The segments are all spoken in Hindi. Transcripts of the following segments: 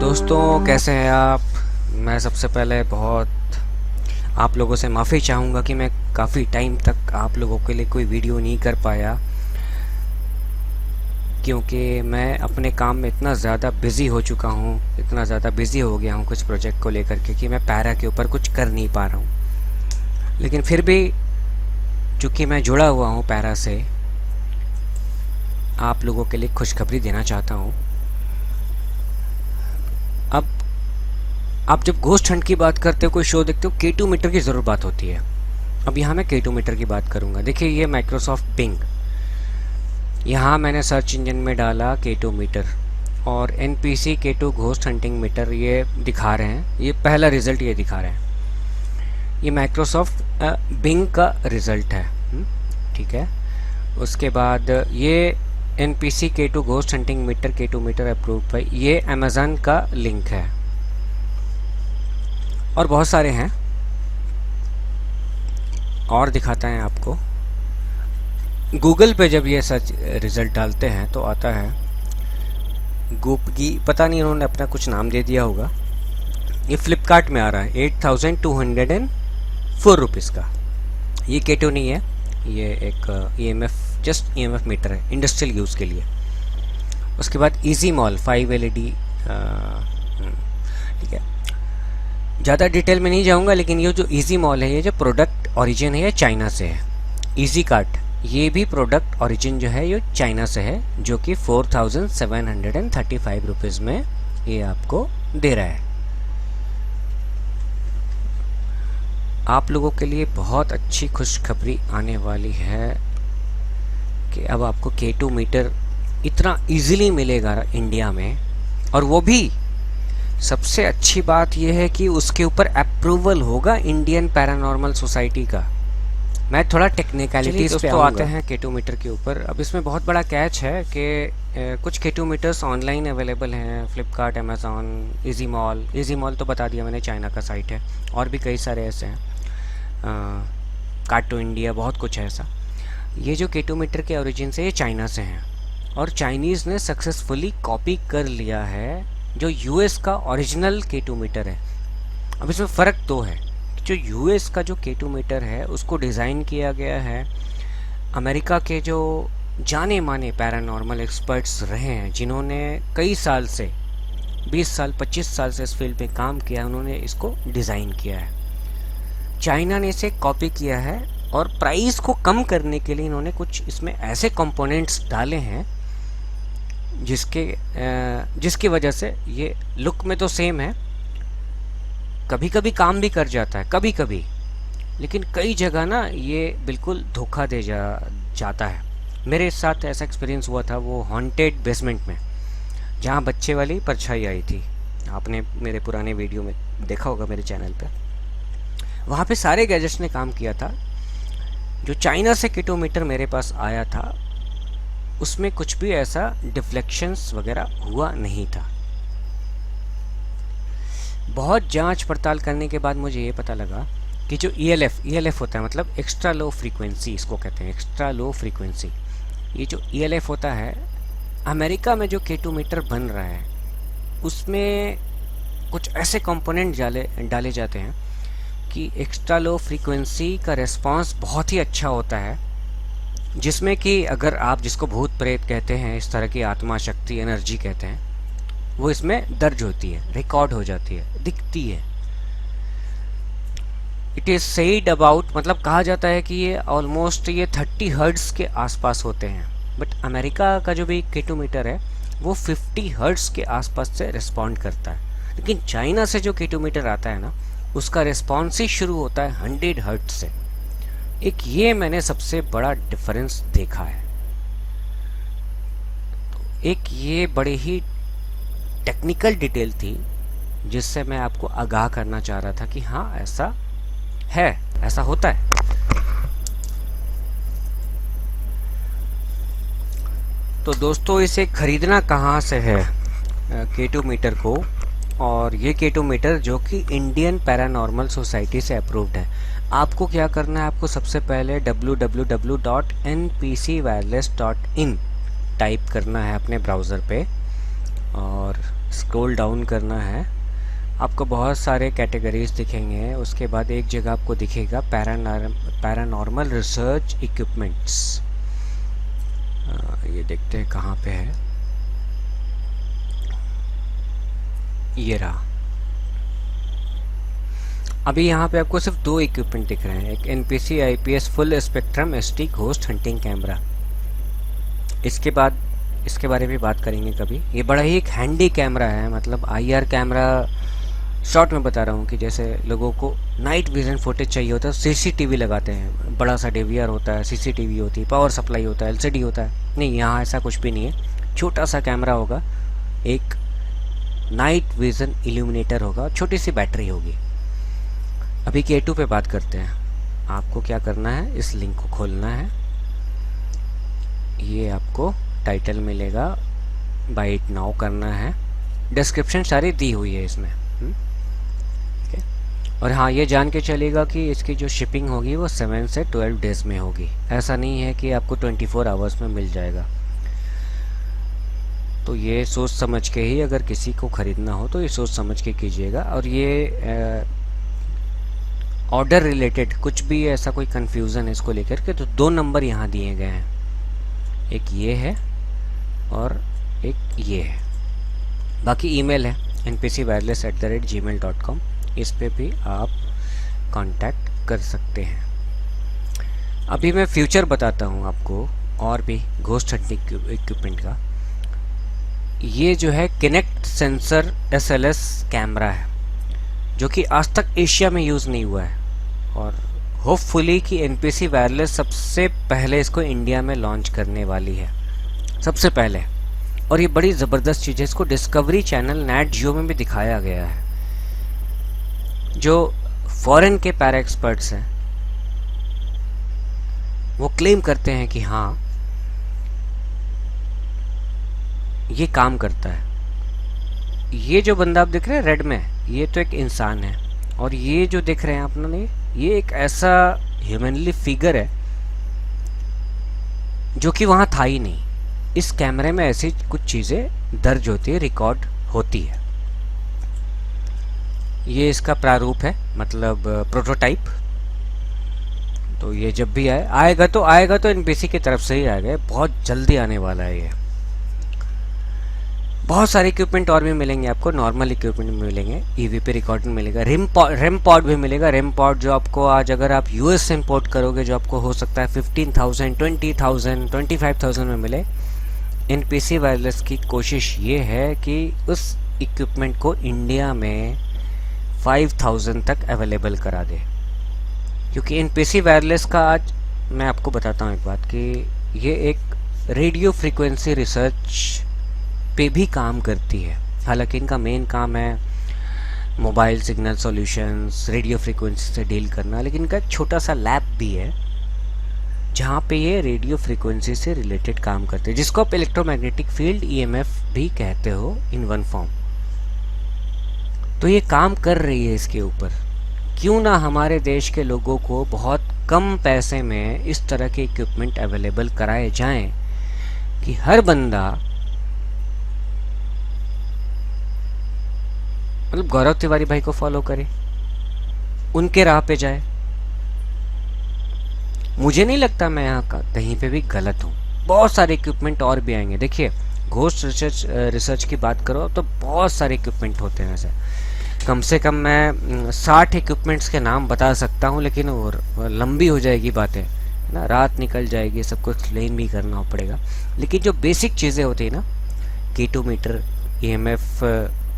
दोस्तों, कैसे हैं आप। मैं सबसे पहले बहुत आप लोगों से माफ़ी चाहूँगा कि मैं काफ़ी टाइम तक आप लोगों के लिए कोई वीडियो नहीं कर पाया, क्योंकि मैं अपने काम में इतना ज़्यादा बिज़ी हो चुका हूँ, इतना ज़्यादा बिज़ी हो गया हूँ कुछ प्रोजेक्ट को लेकर के कि मैं पैरा के ऊपर कुछ कर नहीं पा रहा हूँ। लेकिन फिर भी चूँकि मैं जुड़ा हुआ हूँ पैरा से, आप लोगों के लिए खुशखबरी देना चाहता हूँ। अब आप जब घोस्ट हंट की बात करते हो, कोई शो देखते हो, K2 मीटर की ज़रूर बात होती है। अब यहाँ मैं K2 मीटर की बात करूँगा। देखिए, ये माइक्रोसॉफ्ट बिंग, यहाँ मैंने सर्च इंजन में डाला K2 मीटर और NPC K2 ghost hunting metre ये दिखा रहे हैं। ये पहला रिज़ल्ट ये दिखा रहे हैं। ये माइक्रोसॉफ्ट बिंग का रिज़ल्ट है। ठीक है। उसके बाद ये NPC K2 ghost hunting meter K2 meter approved by, ये अमेज़न का लिंक है और बहुत सारे हैं और दिखाता है आपको। गूगल पे जब ये सर्च रिज़ल्ट डालते हैं तो आता है गोपगी, पता नहीं उन्होंने अपना कुछ नाम दे दिया होगा। ये फ्लिपकार्ट में आ रहा है 8204 रुपीज़ का। ये K2 नहीं है, ये एक EMF, जस्ट EMF मीटर है इंडस्ट्रियल यूज़ के लिए। उसके बाद इजी मॉल 5 LED, ठीक है, ज़्यादा डिटेल में नहीं जाऊंगा, लेकिन ये जो इजी मॉल है, ये जो प्रोडक्ट ओरिजिन है ये चाइना से है। इजी कार्ट, ये भी प्रोडक्ट ओरिजिन जो है ये चाइना से है, जो कि 4735 रुपीज़ में ये आपको दे रहा है। आप लोगों के लिए बहुत अच्छी खुशखबरी आने वाली है कि अब आपको K2 मीटर इतना इजीली मिलेगा इंडिया में, और वो भी सबसे अच्छी बात यह है कि उसके ऊपर अप्रूवल होगा इंडियन पैरानॉर्मल सोसाइटी का। मैं थोड़ा टेक्निकलिटीज़ पे आते हैं K2 मीटर के ऊपर। अब इसमें बहुत बड़ा कैच है कि कुछ K2 मीटर्स ऑनलाइन अवेलेबल हैं, फ्लिपकार्ट, अमेज़ॉन, इजी मॉल तो बता दिया मैंने, चाइना का साइट है, और भी कई सारे ऐसे हैं, कार्ट टू इंडिया, बहुत कुछ है ऐसा। ये जो K2 मीटर के ओरिजिन से ये चाइना से हैं और चाइनीज़ ने सक्सेसफुली कॉपी कर लिया है जो US का ओरिजिनल K2 मीटर है। अब इसमें फ़र्क तो है, जो US का जो K2 मीटर है उसको डिज़ाइन किया गया है अमेरिका के जो जाने माने पैरानॉर्मल एक्सपर्ट्स रहे हैं, जिन्होंने कई साल से 20 साल 25 साल से इस फील्ड में काम किया, उन्होंने इसको डिज़ाइन किया है। चाइना ने इसे कॉपी किया है और प्राइस को कम करने के लिए इन्होंने कुछ इसमें ऐसे कंपोनेंट्स डाले हैं जिसकी वजह से ये लुक में तो सेम है, कभी कभी काम भी कर जाता है कभी कभी, लेकिन कई जगह ना ये बिल्कुल धोखा दे जाता है। मेरे साथ ऐसा एक्सपीरियंस हुआ था वो हॉन्टेड बेसमेंट में, जहाँ बच्चे वाली परछाई आई थी, आपने मेरे पुराने वीडियो में देखा होगा मेरे चैनल पे। वहाँ पे सारे गैजेट्स ने काम किया था। जो चाइना से K2 मीटर मेरे पास आया था उसमें कुछ भी ऐसा डिफ्लेक्शंस वगैरह हुआ नहीं था। बहुत जांच पड़ताल करने के बाद मुझे ये पता लगा कि जो ELF होता है, मतलब एक्स्ट्रा लो फ्रीक्वेंसी, इसको कहते हैं एक्स्ट्रा लो फ्रीक्वेंसी। ये जो ELF होता है, अमेरिका में जो K2 मीटर बन रहा है उसमें कुछ ऐसे कंपोनेंट डाले जाते हैं कि एक्स्ट्रा लो फ्रीक्वेंसी का रिस्पांस बहुत ही अच्छा होता है, जिसमें कि अगर आप जिसको भूत प्रेत कहते हैं, इस तरह की आत्मा, शक्ति, एनर्जी कहते हैं, वो इसमें दर्ज होती है, रिकॉर्ड हो जाती है, दिखती है। इट इज़ सेड अबाउट, मतलब कहा जाता है कि ये ऑलमोस्ट 30 हर्ट्ज़ के आसपास होते हैं। बट अमेरिका का जो भी K2 मीटर है वो 50 हर्ट्ज़ के आसपास से रिस्पॉन्ड करता है। लेकिन चाइना से जो K2 मीटर आता है ना, उसका रिस्पॉन्स ही शुरू होता है 100 हर्ट्ज़ से। एक ये मैंने सबसे बड़ा डिफरेंस देखा है। तो एक ये बड़ी ही टेक्निकल डिटेल थी जिससे मैं आपको आगाह करना चाह रहा था कि हाँ, ऐसा है, ऐसा होता है। तो दोस्तों, इसे खरीदना कहाँ से है K2 मीटर को, और ये K2 मीटर जो कि इंडियन पैरानॉर्मल सोसाइटी से अप्रूव्ड है। आपको क्या करना है, आपको सबसे पहले www.npcwireless.in टाइप करना है अपने ब्राउज़र पे। और स्क्रॉल डाउन करना है। आपको बहुत सारे कैटेगरीज दिखेंगे। उसके बाद एक जगह आपको दिखेगा पैरानॉर्मल रिसर्च इक्विपमेंट्स। ये देखते हैं कहाँ पे है। ये रहा। अभी यहाँ पे आपको सिर्फ 2 इक्विपमेंट दिख रहे हैं, एक NPC IPS full spectrum SD ghost hunting camera. इसके बाद इसके बारे में बात करेंगे कभी। ये बड़ा ही एक हैंडी कैमरा है, मतलब IR कैमरा। शॉर्ट में बता रहा हूँ कि जैसे लोगों को नाइट विजन फुटेज चाहिए होता है, CCTV लगाते हैं, बड़ा सा DVR होता है, CCTV होती है, पावर सप्लाई होता है, LCD होता है। नहीं, यहाँ ऐसा कुछ भी नहीं है। छोटा सा कैमरा होगा, एक नाइट विजन इल्यूमिनेटर होगा, छोटी सी बैटरी होगी। अभी K2 पे बात करते हैं। आपको क्या करना है, इस लिंक को खोलना है। ये आपको टाइटल मिलेगा, बाय इट नाउ करना है। डिस्क्रिप्शन सारी दी हुई है इसमें। ठीक है। और हाँ, ये जान के चलेगा कि इसकी जो शिपिंग होगी वो 7 से 12 डेज में होगी। ऐसा नहीं है कि आपको 24 आवर्स में मिल जाएगा। तो ये सोच समझ के ही, अगर किसी को ख़रीदना हो तो ये सोच समझ के कीजिएगा। और ये ऑर्डर रिलेटेड कुछ भी ऐसा कोई कन्फ्यूज़न है इसको लेकर के, तो 2 नंबर यहाँ दिए गए हैं। एक ये है और एक ये है। बाकी ईमेल है npcwireless@gmail.com। इस पे भी आप कांटेक्ट कर सकते हैं। अभी मैं फ्यूचर बताता हूँ आपको और भी घोस्ट हंटिंग इक्विपमेंट का। ये जो है किनेक्ट सेंसर SLS कैमरा है, जो कि आज तक एशिया में यूज़ नहीं हुआ है। और होपफुली कि NPC वायरलेस सबसे पहले इसको इंडिया में लॉन्च करने वाली है, सबसे पहले। और ये बड़ी ज़बरदस्त चीज़ है। इसको डिस्कवरी चैनल नेट जियो में भी दिखाया गया है। जो फॉरेन के पैरा एक्सपर्ट्स हैं वो क्लेम करते हैं कि हाँ, ये काम करता है। ये जो बंदा आप देख रहे हैं रेड में, ये तो एक इंसान है। और ये जो देख रहे हैं आपने, ये एक ऐसा ह्यूमनली फिगर है जो कि वहाँ था ही नहीं। इस कैमरे में ऐसी कुछ चीज़ें दर्ज होती है, रिकॉर्ड होती है। ये इसका प्रारूप है, मतलब प्रोटोटाइप। तो ये जब भी आएगा तो NPC की तरफ से ही आएगा। बहुत जल्दी आने वाला है ये। बहुत सारे इक्विपमेंट और भी मिलेंगे आपको। नॉर्मल इक्विपमेंट मिलेंगे, EVP रिकॉर्डिंग मिलेगा, रिम पॉड भी मिलेगा। रिम पॉड जो आपको आज अगर आप US से इम्पोर्ट करोगे, जो आपको हो सकता है 15,000, 20,000, 25,000 में मिले। NPC वायरलेस की कोशिश ये है कि उस इक्विपमेंट को इंडिया में 5,000 तक अवेलेबल करा दे। क्योंकि NPC वायरलेस का आज मैं आपको बताता हूँ एक बात, कि ये एक रेडियो फ्रीक्वेंसी रिसर्च पे भी काम करती है। हालांकि इनका मेन काम है mobile signal solutions, radio frequency से डील करना, लेकिन इनका एक छोटा सा लैब भी है जहाँ पे ये रेडियो फ्रीक्वेंसी से रिलेटेड काम करते हैं, जिसको आप इलेक्ट्रोमैग्नेटिक फील्ड EMF भी कहते हो इन वन फॉर्म। तो ये काम कर रही है इसके ऊपर। क्यों ना हमारे देश के लोगों को बहुत कम पैसे में इस तरह के इक्विपमेंट अवेलेबल कराए जाएं कि हर बंदा, मतलब गौरव तिवारी भाई को फॉलो करे, उनके राह पे जाए। मुझे नहीं लगता मैं यहाँ का कहीं पे भी गलत हूँ। बहुत सारे इक्विपमेंट और भी आएंगे। देखिए, घोस्ट रिसर्च की बात करो तो बहुत सारे इक्विपमेंट होते हैं। ऐसे कम से कम मैं 60 इक्विपमेंट्स के नाम बता सकता हूँ, लेकिन और लंबी हो जाएगी बातें ना, रात निकल जाएगी, सबको एक्सप्लेन भी करना पड़ेगा। लेकिन जो बेसिक चीज़ें होती है ना, K2 meter, EMF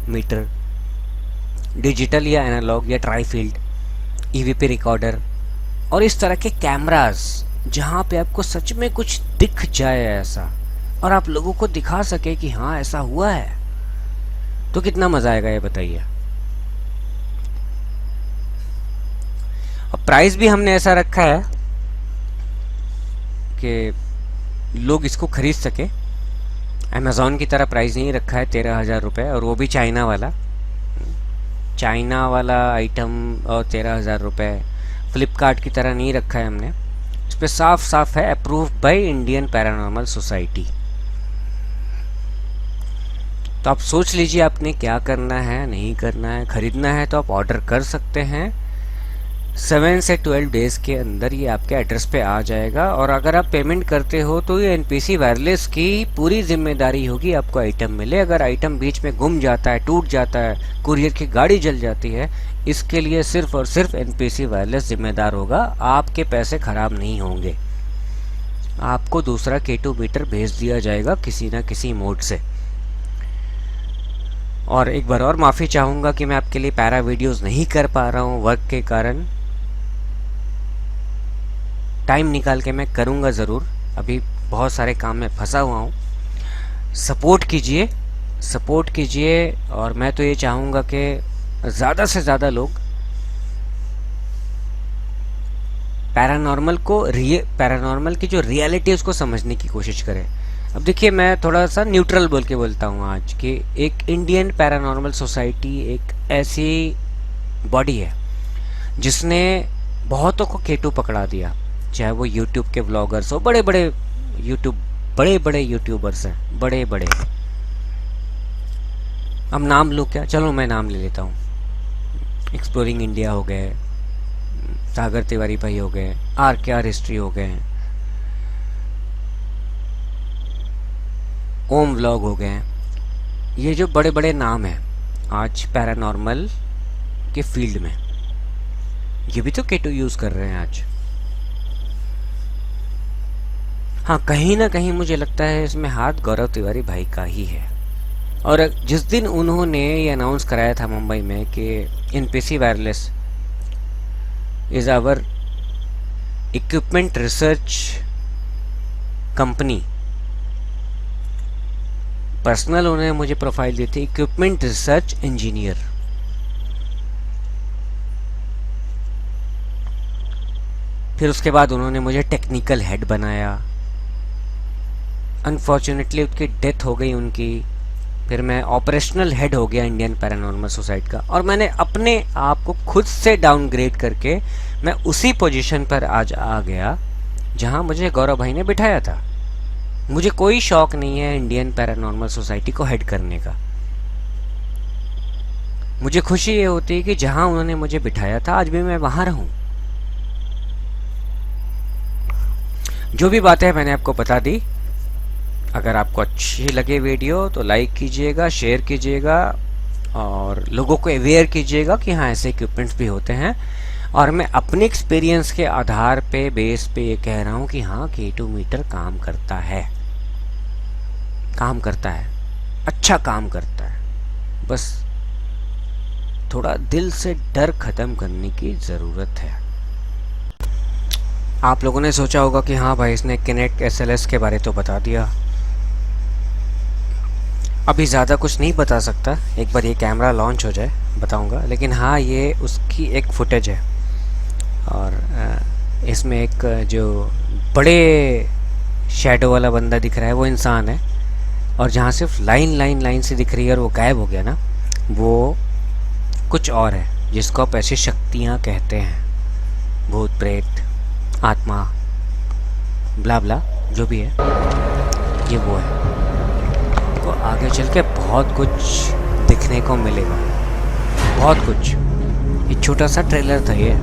meter, digital या एनालॉग या ट्राई फील्ड, EVP रिकॉर्डर, और इस तरह के कैमरास जहाँ पे आपको सच में कुछ दिख जाए ऐसा, और आप लोगों को दिखा सके कि हाँ ऐसा हुआ है, तो कितना मज़ा आएगा ये बताइए। और प्राइस भी हमने ऐसा रखा है कि लोग इसको खरीद सके। अमेज़ॉन की तरह प्राइस नहीं रखा है 13,000 रुपये, और वो भी चाइना वाला आइटम और 13,000 रुपये। फ्लिपकार्ट की तरह नहीं रखा है हमने। इस पर साफ साफ है approved by Indian paranormal society. तो आप सोच लीजिए आपने क्या करना है, नहीं करना है। ख़रीदना है तो आप ऑर्डर कर सकते हैं, 7 से 12 डेज़ के अंदर ये आपके एड्रेस पे आ जाएगा। और अगर आप पेमेंट करते हो तो ये एनपीसी वायरलेस की पूरी जिम्मेदारी होगी आपको आइटम मिले। अगर आइटम बीच में गुम जाता है, टूट जाता है, कुरियर की गाड़ी जल जाती है, इसके लिए सिर्फ और सिर्फ एनपीसी वायरलेस जिम्मेदार होगा। आपके पैसे खराब नहीं होंगे। आपको दूसरा K2 मीटर भेज दिया जाएगा किसी ना किसी मोड से। और एक बार और माफ़ी चाहूँगा कि मैं आपके लिए पैरा वीडियोस नहीं कर पा रहा हूँ वर्क के कारण। टाइम निकाल के मैं करूँगा ज़रूर, अभी बहुत सारे काम में फंसा हुआ हूँ। सपोर्ट कीजिए, सपोर्ट कीजिए। और मैं तो ये चाहूँगा कि ज़्यादा से ज़्यादा लोग पैरानॉर्मल की जो रियलिटी है उसको समझने की कोशिश करें। अब देखिए, मैं थोड़ा सा न्यूट्रल बोल के बोलता हूँ आज कि एक इंडियन पैरानॉर्मल सोसाइटी एक ऐसी बॉडी है जिसने बहुतों को K2 पकड़ा दिया। चाहे वो यूट्यूब के व्लॉगर्स हो, बड़े बड़े यूट्यूबर्स हैं, बड़े बड़े। अब नाम लो क्या, चलो मैं नाम ले लेता हूँ। एक्सप्लोरिंग इंडिया हो गए, सागर तिवारी भाई हो गए, RKR हिस्ट्री हो गए, ओम व्लॉग हो गए। ये जो बड़े बड़े नाम हैं आज पैरानॉर्मल के फील्ड में, ये भी तो K2 यूज़ कर रहे हैं आज। हाँ, कहीं ना कहीं मुझे लगता है इसमें हाथ गौरव तिवारी भाई का ही है। और जिस दिन उन्होंने ये अनाउंस कराया था मुंबई में कि NPC wireless is our equipment research company, personal उन्होंने मुझे प्रोफाइल दी थी इक्विपमेंट रिसर्च इंजीनियर। फिर उसके बाद उन्होंने मुझे टेक्निकल हेड बनाया। अनफॉर्चुनेटली उसकी डेथ हो गई उनकी। फिर मैं ऑपरेशनल हेड हो गया इंडियन पैरानॉर्मल सोसाइटी का। और मैंने अपने आप को खुद से डाउनग्रेड करके मैं उसी पोजीशन पर आज आ गया जहां मुझे गौरव भाई ने बिठाया था। मुझे कोई शौक नहीं है इंडियन पैरानॉर्मल सोसाइटी को हेड करने का। मुझे खुशी ये होती है कि जहां उन्होंने मुझे बिठाया था आज भी मैं वहां रहूं। जो भी बातें मैंने आपको बता दी। अगर आपको अच्छी लगे वीडियो तो लाइक कीजिएगा, शेयर कीजिएगा और लोगों को अवेयर कीजिएगा कि हाँ, ऐसे इक्विपमेंट्स भी होते हैं। और मैं अपने एक्सपीरियंस के आधार पे, बेस पे ये कह रहा हूँ कि हाँ, K2 मीटर काम करता है, काम करता है, अच्छा काम करता है। बस थोड़ा दिल से डर ख़त्म करने की ज़रूरत है। आप लोगों ने सोचा होगा कि हाँ भाई, इसने किनेक्ट SLS के बारे तो बता दिया। अभी ज़्यादा कुछ नहीं बता सकता, एक बार ये कैमरा लॉन्च हो जाए बताऊंगा। लेकिन हाँ, ये उसकी एक फुटेज है। और इसमें एक जो बड़े शैडो वाला बंदा दिख रहा है वो इंसान है। और जहाँ सिर्फ लाइन से दिख रही है और वो गायब हो गया ना, वो कुछ और है जिसको आप ऐसी शक्तियाँ कहते हैं। भूत, प्रेत, आत्मा, ब्ला ब्ला जो भी है, ये वो है। तो आगे चल के बहुत कुछ दिखने को मिलेगा, बहुत कुछ। ये छोटा सा ट्रेलर था ये।